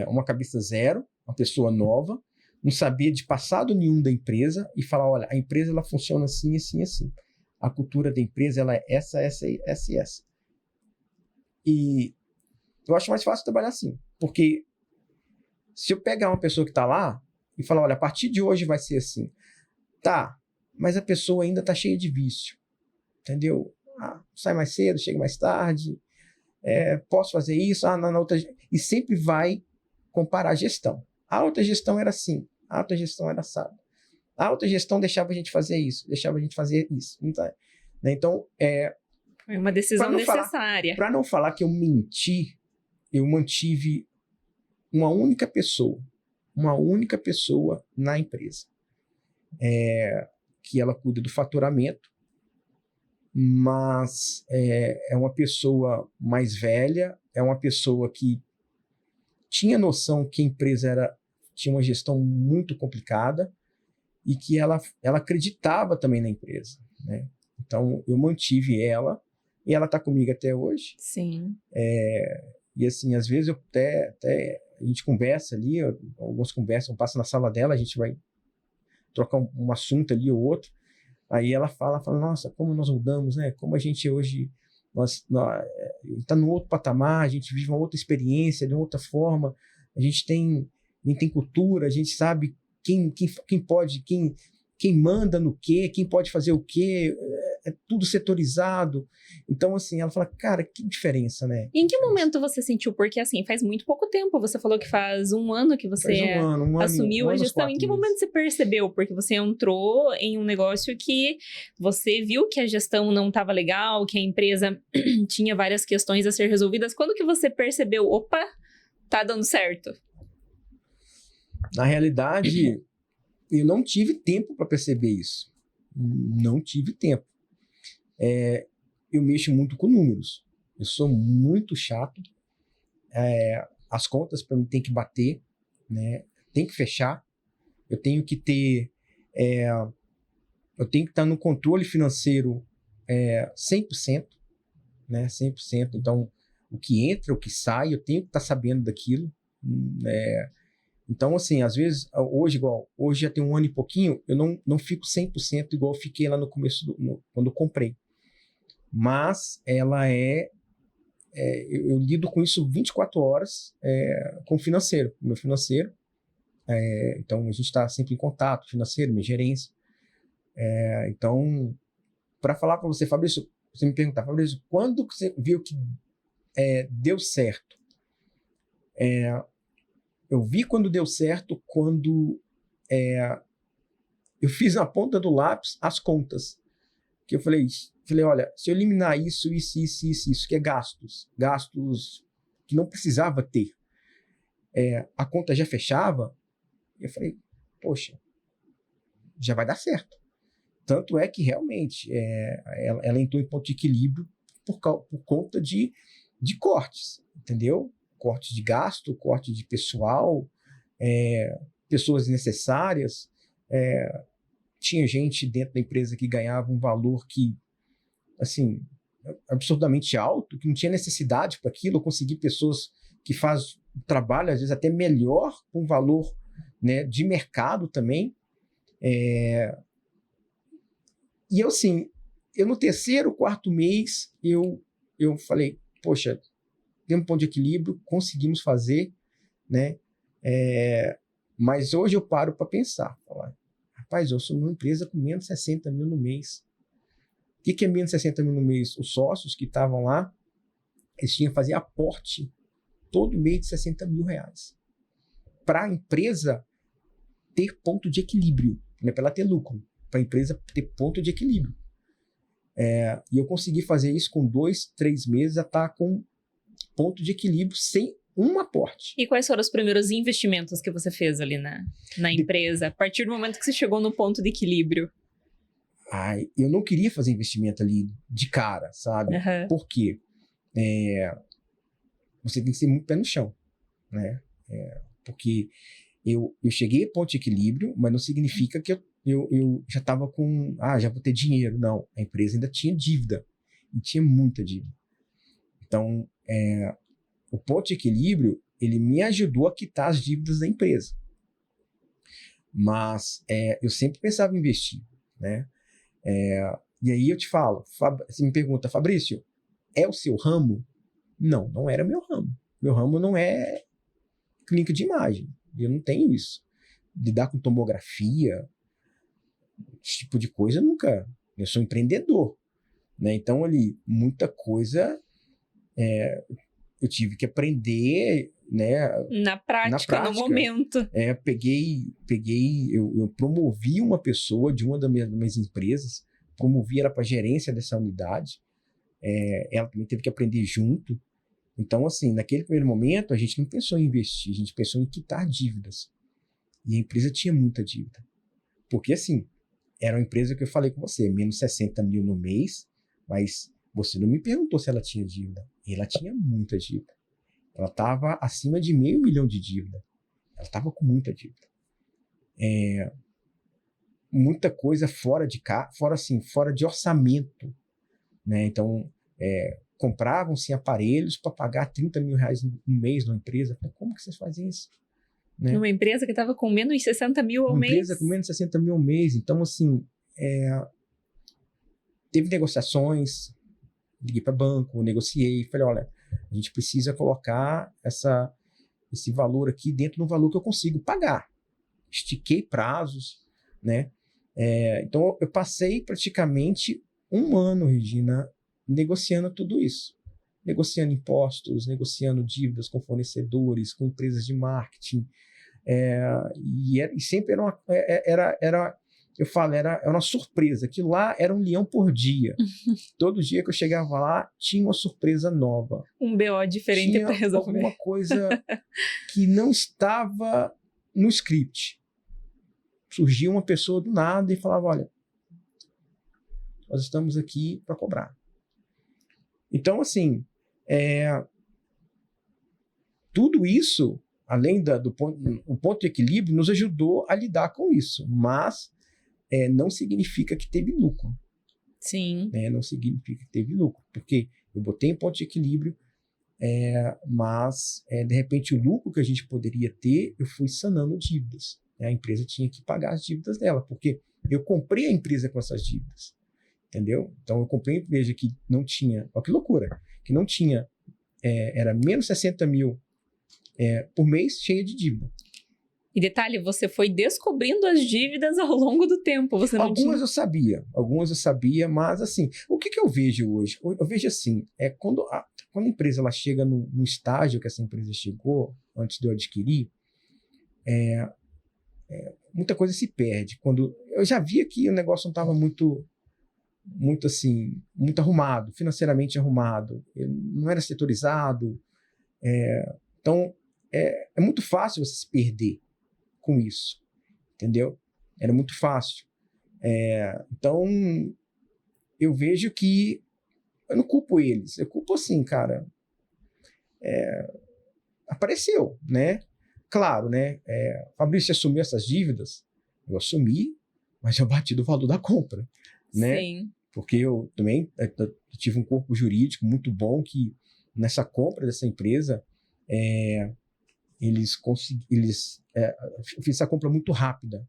uma cabeça zero, uma pessoa nova, não sabia de passado nenhum da empresa e falar, olha, a empresa ela funciona assim, assim, assim. A cultura da empresa ela é essa, essa e essa. E eu acho mais fácil trabalhar assim, porque se eu pegar uma pessoa que está lá e falar, olha, a partir de hoje vai ser assim, tá, mas a pessoa ainda está cheia de vício, entendeu? Sai mais cedo, chega mais tarde, posso fazer isso, na outra... E sempre vai comparar a gestão. A outra gestão era assim, a outra gestão era assado. A outra gestão deixava a gente fazer isso, deixava a gente fazer isso. Então, foi uma decisão necessária. Para não falar que eu menti, eu mantive uma única pessoa na empresa, que ela cuida do faturamento, mas é uma pessoa mais velha, é uma pessoa que tinha noção que a empresa tinha uma gestão muito complicada e que ela acreditava também na empresa, né? Então, eu mantive ela e ela está comigo até hoje. Sim. E assim, às vezes eu até a gente conversa ali, alguns conversam, passa na sala dela, a gente vai trocar um assunto ali ou outro. Aí ela fala, nossa, como nós mudamos, né? Como a gente hoje está num outro patamar, a gente vive uma outra experiência, de uma outra forma, a gente tem cultura, a gente sabe quem pode, quem manda no quê, quem pode fazer o quê, é tudo setorizado. Então, assim, ela fala, cara, que diferença, né? E em que momento você sentiu? Porque, assim, faz muito pouco tempo. Você falou que faz um ano que você assumiu a gestão. Em que momento você percebeu? Porque você entrou em um negócio que você viu que a gestão não estava legal, que a empresa tinha várias questões a ser resolvidas. Quando que você percebeu, opa, tá dando certo? Na realidade, eu não tive tempo para perceber isso. Não tive tempo. Eu mexo muito com números. Eu sou muito chato. As contas para mim tem que bater, né? Tem que fechar. Eu tenho que ter... eu tenho que estar no controle financeiro 100%, né? 100%. Então, o que entra, o que sai, eu tenho que estar sabendo daquilo. Então, assim, às vezes, hoje já tem um ano e pouquinho, eu não fico 100% igual eu fiquei lá no começo, quando eu comprei. Mas ela eu lido com isso 24 horas com o financeiro, meu financeiro. Então, a gente está sempre em contato, financeiro, minha gerência. Então, para falar para você, Fabrício, você me perguntar, Fabrício, quando você viu que deu certo? Eu vi quando deu certo, quando eu fiz na ponta do lápis as contas. Que eu falei, olha, se eu eliminar isso, que é gastos que não precisava ter, a conta já fechava, eu falei, poxa, já vai dar certo. Tanto é que realmente ela entrou em ponto de equilíbrio por conta de cortes, entendeu? Corte de gasto, corte de pessoal, pessoas necessárias. Tinha gente dentro da empresa que ganhava um valor que, assim, absurdamente alto, que não tinha necessidade para aquilo. Eu consegui pessoas que fazem trabalho, às vezes, até melhor, com valor, né, de mercado também. E eu, assim, no terceiro, quarto mês, eu falei, poxa, tem um ponto de equilíbrio, conseguimos fazer, né? Mas hoje eu paro para pensar, falar, rapaz, eu sou uma empresa com menos de 60 mil no mês. O que é menos de 60 mil no mês? Os sócios que estavam lá, eles tinham que fazer aporte todo mês de 60 mil reais. Para a empresa ter ponto de equilíbrio, não é para ela ter lucro, para a empresa ter ponto de equilíbrio. E eu consegui fazer isso com 2, 3 meses, a estar com ponto de equilíbrio sem um aporte. E quais foram os primeiros investimentos que você fez ali na empresa, a partir do momento que você chegou no ponto de equilíbrio? Eu não queria fazer investimento ali de cara, sabe? Uhum. Por quê? Você tem que ser muito pé no chão, né? Porque eu cheguei a ponto de equilíbrio, mas não significa que eu já estava com... já vou ter dinheiro. Não, a empresa ainda tinha dívida. E tinha muita dívida. Então, o ponto de equilíbrio, ele me ajudou a quitar as dívidas da empresa. Mas eu sempre pensava em investir, né? E aí eu te falo, você me pergunta, Fabrício, é o seu ramo? Não, não era meu ramo. Meu ramo não é clínica de imagem. Eu não tenho isso. Lidar com tomografia, esse tipo de coisa, nunca. Eu sou empreendedor, né? Então, ali, muita coisa eu tive que aprender, né? Na prática, no momento. Eu promovi uma pessoa de uma das minhas empresas, promovi ela para a gerência dessa unidade. Ela também teve que aprender junto. Então, assim, naquele primeiro momento, a gente não pensou em investir, a gente pensou em quitar dívidas. E a empresa tinha muita dívida. Porque, assim, era uma empresa que eu falei com você, menos 60 mil no mês, mas você não me perguntou se ela tinha dívida. E ela tinha muita dívida. Ela estava acima de $500 mil de dívida. Ela estava com muita dívida. Muita coisa fora de orçamento, né? Então, compravam-se aparelhos para pagar R$30 mil no mês numa empresa. Como que vocês fazem isso? Né? Numa empresa que estava com menos de 60 mil ao mês? Uma empresa com menos de 60 mil ao mês. Então, assim, teve negociações, liguei para banco, negociei, falei, olha, a gente precisa colocar esse valor aqui dentro do valor que eu consigo pagar. Estiquei prazos, né? Então, eu passei praticamente 1 ano, Regina, negociando tudo isso. Negociando impostos, negociando dívidas com fornecedores, com empresas de marketing. E sempre era uma surpresa. Aquilo lá era um leão por dia. Todo dia que eu chegava lá, tinha uma surpresa nova. Um BO diferente para resolver. Alguma coisa que não estava no script. Surgia uma pessoa do nada e falava, olha, nós estamos aqui para cobrar. Então, assim, tudo isso, além do ponto de equilíbrio, nos ajudou a lidar com isso. Mas não significa que teve lucro. Sim. Não significa que teve lucro. Porque eu botei em ponto de equilíbrio, mas, de repente, o lucro que a gente poderia ter, eu fui sanando dívidas. A empresa tinha que pagar as dívidas dela, porque eu comprei a empresa com essas dívidas. Entendeu? Então, eu comprei a empresa que não tinha... Olha que loucura! Que não tinha... era menos 60 mil por mês, cheia de dívida. E detalhe, você foi descobrindo as dívidas ao longo do tempo. Você não algumas eu sabia, mas assim, o que eu vejo hoje? Eu vejo assim, quando a empresa ela chega no estágio que essa empresa chegou, antes de eu adquirir, muita coisa se perde. Quando eu já via que o negócio não estava muito assim, muito arrumado, financeiramente arrumado, não era setorizado, então é muito fácil você se perder com isso, entendeu? Era muito fácil. Então eu vejo que eu não culpo eles, eu culpo assim, cara, apareceu, né? Claro, né? Fabrício assumiu essas dívidas, eu assumi, mas eu bati do valor da compra, né? Sim. Porque eu também tive um corpo jurídico muito bom que nessa compra dessa empresa eu fiz essa compra muito rápida.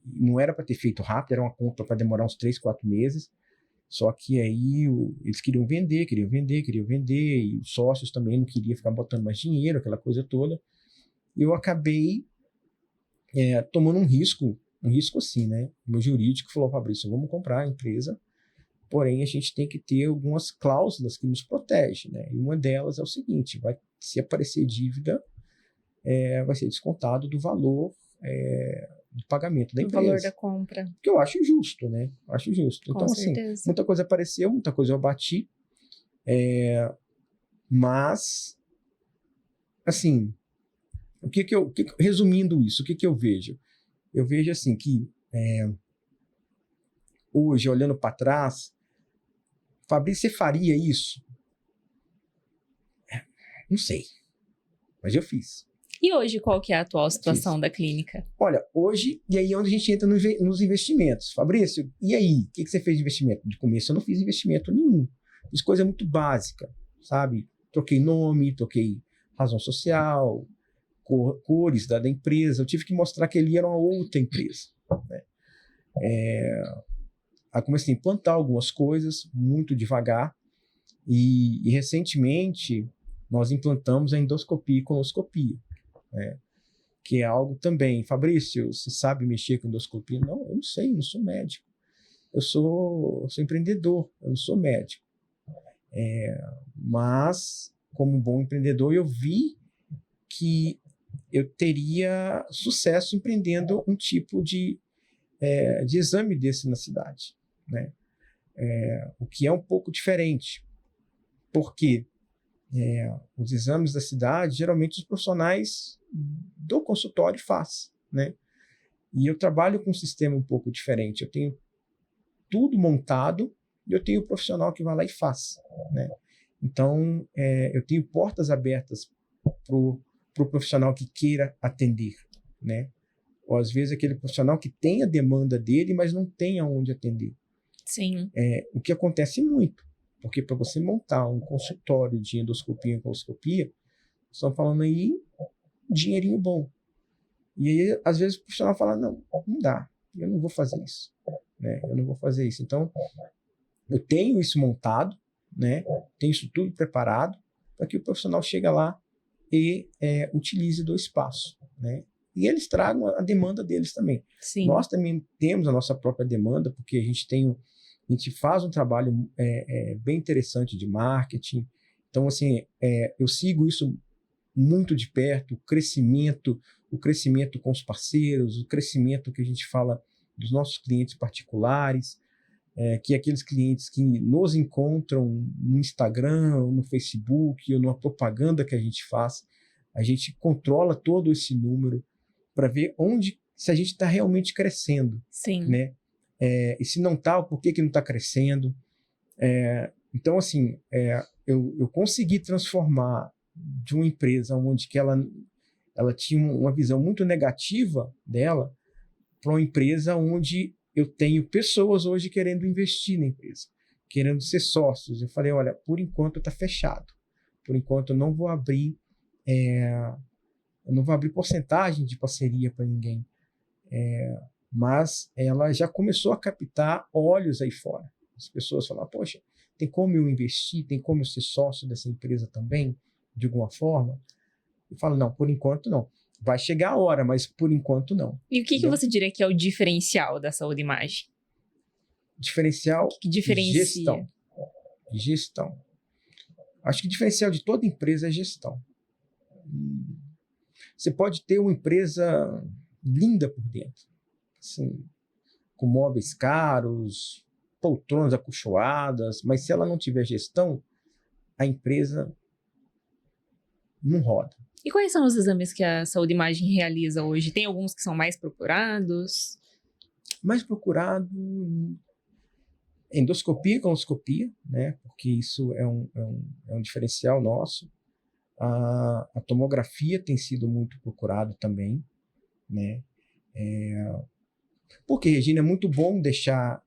Não era para ter feito rápido, era uma compra para demorar uns 3, 4 meses. Só que aí eles queriam vender, e os sócios também não queriam ficar botando mais dinheiro, aquela coisa toda. E eu acabei tomando um risco assim, né? O meu jurídico falou, Fabrício, vamos comprar a empresa, porém a gente tem que ter algumas cláusulas que nos protegem, né? E uma delas é o seguinte, se aparecer dívida, vai ser descontado do valor do pagamento da O empresa. valor da compra. Que eu acho justo, né? Eu acho justo. Com Então, assim, certeza. muita coisa apareceu, muita coisa eu bati, mas, assim, resumindo isso, o que eu vejo? Eu vejo, assim, que hoje, olhando para trás, Fabrício, você faria isso? Não sei, mas eu fiz. E hoje, qual que é a atual situação da clínica? Olha, hoje, e aí é onde a gente entra nos investimentos. Fabrício, e aí? O que você fez de investimento? De começo eu não fiz investimento nenhum. Fiz coisa muito básica, sabe? Troquei nome, troquei razão social, cores da empresa. Eu tive que mostrar que ele era uma outra empresa, né? Aí comecei a implantar algumas coisas muito devagar e recentemente nós implantamos a endoscopia e colonoscopia, né? Que é algo também. Fabrício, você sabe mexer com endoscopia? Não, eu não sei, eu não sou médico. Eu sou empreendedor, eu não sou médico. Mas, como um bom empreendedor, eu vi que eu teria sucesso empreendendo um tipo de exame desse na cidade, né? O que é um pouco diferente, porque os exames da cidade, geralmente os profissionais do consultório fazem, né? E eu trabalho com um sistema um pouco diferente. Eu tenho tudo montado e eu tenho o profissional que vai lá e faz, né? Então, eu tenho portas abertas pro profissional que queira atender, né? Ou às vezes aquele profissional que tem a demanda dele, mas não tem aonde atender. Sim. O que acontece muito, porque para você montar um consultório de endoscopia e coloscopia, estão falando aí dinheirinho bom. E aí, às vezes, o profissional fala, não dá, eu não vou fazer isso, né? Eu não vou fazer isso. Então, eu tenho isso montado, né? Tenho isso tudo preparado para que o profissional chegue lá e utilize do espaço, né? E eles tragam a demanda deles também. Sim. Nós também temos a nossa própria demanda, porque a gente faz um trabalho bem interessante de marketing. Então, assim, eu sigo isso muito de perto, o crescimento com os parceiros, o crescimento que a gente fala dos nossos clientes particulares, que é aqueles clientes que nos encontram no Instagram, ou no Facebook, ou numa propaganda que a gente faz. A gente controla todo esse número para ver se a gente está realmente crescendo. Sim. Né? E se não está, por que não está crescendo? Então, assim, eu consegui transformar de uma empresa onde que ela tinha uma visão muito negativa dela para uma empresa onde eu tenho pessoas hoje querendo investir na empresa, querendo ser sócios. Eu falei, olha, por enquanto está fechado. Por enquanto eu não vou abrir porcentagem de parceria para ninguém. Mas ela já começou a captar olhos aí fora. As pessoas falam, poxa, tem como eu investir? Tem como eu ser sócio dessa empresa também? De alguma forma? Eu falo, não, por enquanto não. Vai chegar a hora, mas por enquanto não. E o que você diria que é o diferencial da Saúde Imagem? Diferencial? O que diferencia? Gestão. Acho que o diferencial de toda empresa é gestão. Você pode ter uma empresa linda por dentro, assim, com móveis caros, poltronas acolchoadas, mas se ela não tiver gestão, a empresa não roda. E quais são os exames que a Saúde Imagem realiza hoje? Tem alguns que são mais procurados? Mais procurado, endoscopia e colonoscopia, né? Porque isso é um diferencial nosso. A tomografia tem sido muito procurado também, né? Porque, Regina, é muito bom deixar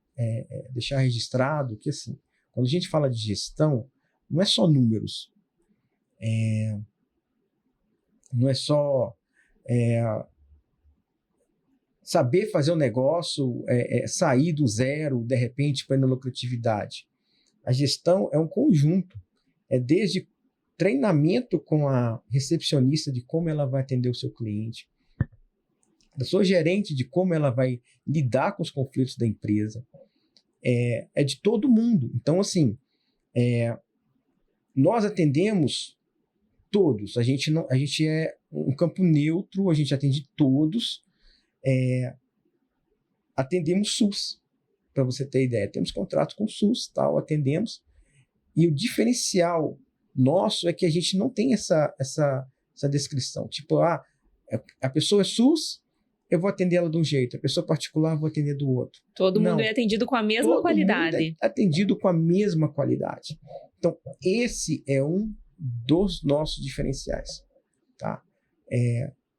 registrado que, assim, quando a gente fala de gestão, não é só números. Não é só saber fazer um negócio, sair do zero, de repente, para ir na lucratividade. A gestão é um conjunto. É desde treinamento com a recepcionista de como ela vai atender o seu cliente, da sua gerente de como ela vai lidar com os conflitos da empresa. É de todo mundo. Então, assim, nós atendemos Todos. A gente é um campo neutro, a gente atende todos. Atendemos SUS, para você ter ideia. Temos contrato com o SUS, tal, atendemos. E o diferencial nosso é que a gente não tem essa descrição. Tipo, a pessoa é SUS, eu vou atender ela de um jeito. A pessoa particular, eu vou atender do outro. Todo mundo é atendido com a mesma qualidade. Todo mundo é atendido com a mesma qualidade. Então, esse é um dos nossos diferenciais. Tá?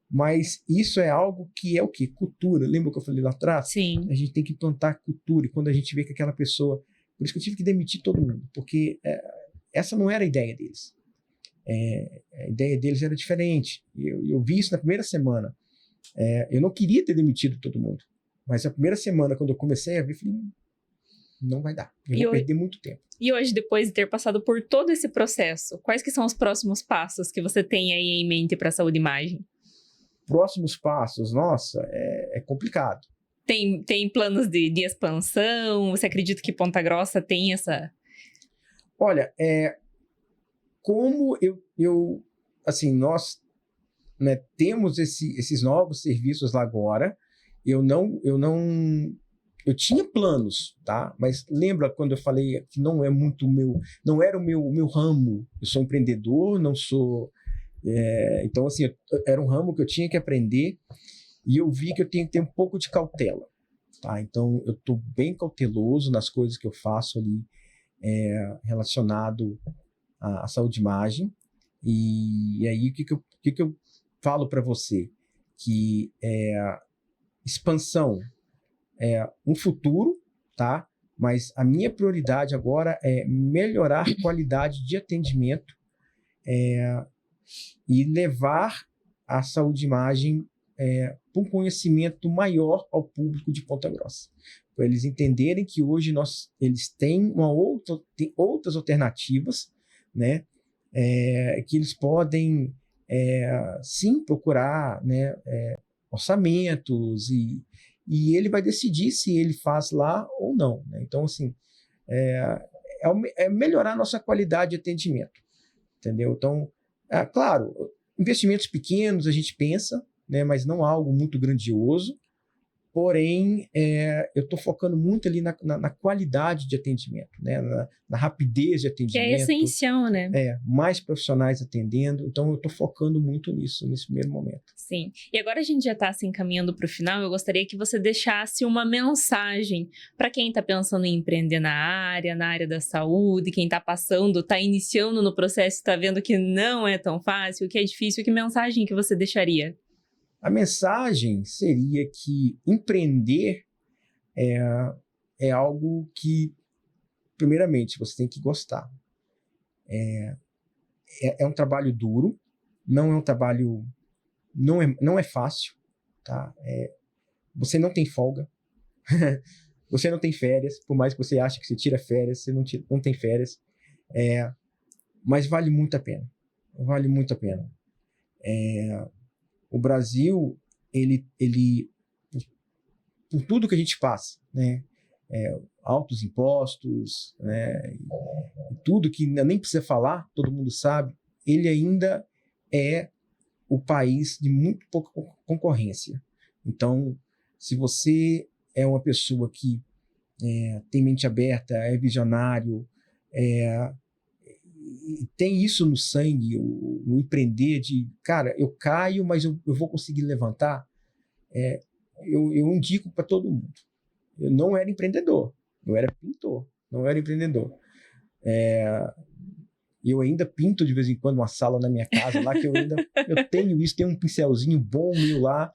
Mas isso é algo que é o quê? Cultura. Lembra que eu falei lá atrás? Sim. A gente tem que implantar cultura. E quando a gente vê que aquela pessoa... Por isso que eu tive que demitir todo mundo. Porque essa não era a ideia deles. A ideia deles era diferente. Eu vi isso na primeira semana. Eu não queria ter demitido todo mundo. Mas a primeira semana, quando eu comecei a ver, eu falei, não vai dar. Eu vou perder muito tempo. E hoje, depois de ter passado por todo esse processo, quais que são os próximos passos que você tem aí em mente para a Saúde Imagem? Próximos passos, nossa, é complicado. Tem planos de expansão? Você acredita que Ponta Grossa tem essa... Olha, como assim, nós, né, temos esses novos serviços lá agora, eu tinha planos, tá? Mas lembra quando eu falei que não era o meu ramo. Eu sou empreendedor, não sou... então, assim, era um ramo que eu tinha que aprender e eu vi que eu tenho que ter um pouco de cautela, tá? Então, eu estou bem cauteloso nas coisas que eu faço ali relacionado à saúde imagem. E aí, o que eu falo para você? Que expansão é um futuro, tá? Mas a minha prioridade agora é melhorar a qualidade de atendimento e levar a saúde imagem para um conhecimento maior ao público de Ponta Grossa. Para eles entenderem que hoje eles têm outras alternativas, né? Que eles podem sim procurar, né, orçamentos e ele vai decidir se ele faz lá ou não, né? Então, assim, melhorar a nossa qualidade de atendimento, entendeu? Então, claro, investimentos pequenos a gente pensa, né, mas não algo muito grandioso. Porém, eu estou focando muito ali na qualidade de atendimento, né? Na rapidez de atendimento. Que é essencial, né? Mais profissionais atendendo. Então, eu estou focando muito nisso, nesse primeiro momento. Sim. E agora a gente já está se encaminhando para o final. Eu gostaria que você deixasse uma mensagem para quem está pensando em empreender na área da saúde, quem está passando, está iniciando no processo, está vendo que não é tão fácil, que é difícil. Que mensagem que você deixaria? A mensagem seria que empreender é algo que, primeiramente, você tem que gostar. É um trabalho duro, não é um trabalho... Não é fácil, tá? Você não tem folga, você não tem férias, por mais que você ache que você tira férias, você não tem férias, mas vale muito a pena. Vale muito a pena. O Brasil, ele por tudo que a gente passa, né? Altos impostos, né? Tudo que nem precisa falar, todo mundo sabe, ele ainda é o país de muito pouca concorrência. Então, se você é uma pessoa que tem mente aberta, é visionário, tem isso no sangue, o empreender de, cara, eu caio, mas eu vou conseguir levantar, eu indico para todo mundo. Eu não era empreendedor, eu era pintor, não era empreendedor. Eu ainda pinto de vez em quando uma sala na minha casa lá, que eu tenho isso, tem um pincelzinho bom meu lá,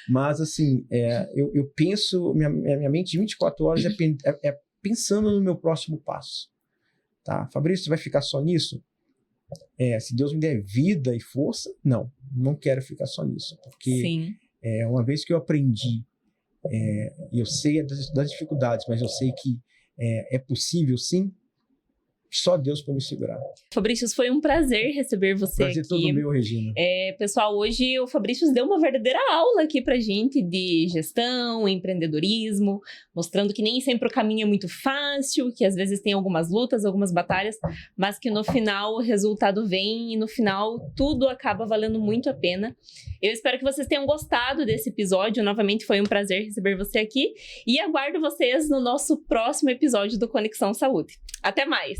mas assim, eu penso, minha mente de 24 horas é pensando no meu próximo passo. Tá? Fabrício, você vai ficar só nisso? Se Deus me der vida e força, não quero ficar só nisso, porque Sim. Uma vez que eu aprendi, eu sei das dificuldades, mas eu sei que é possível sim, só Deus para me segurar. Fabrício, foi um prazer receber você Prazer aqui. todo meu, Regina. Pessoal, hoje o Fabrício deu uma verdadeira aula aqui pra gente de gestão, empreendedorismo, mostrando que nem sempre o caminho é muito fácil, que às vezes tem algumas lutas, algumas batalhas, mas que no final o resultado vem e no final tudo acaba valendo muito a pena. Eu espero que vocês tenham gostado desse episódio. Novamente foi um prazer receber você aqui e aguardo vocês no nosso próximo episódio do Conexão Saúde. Até mais!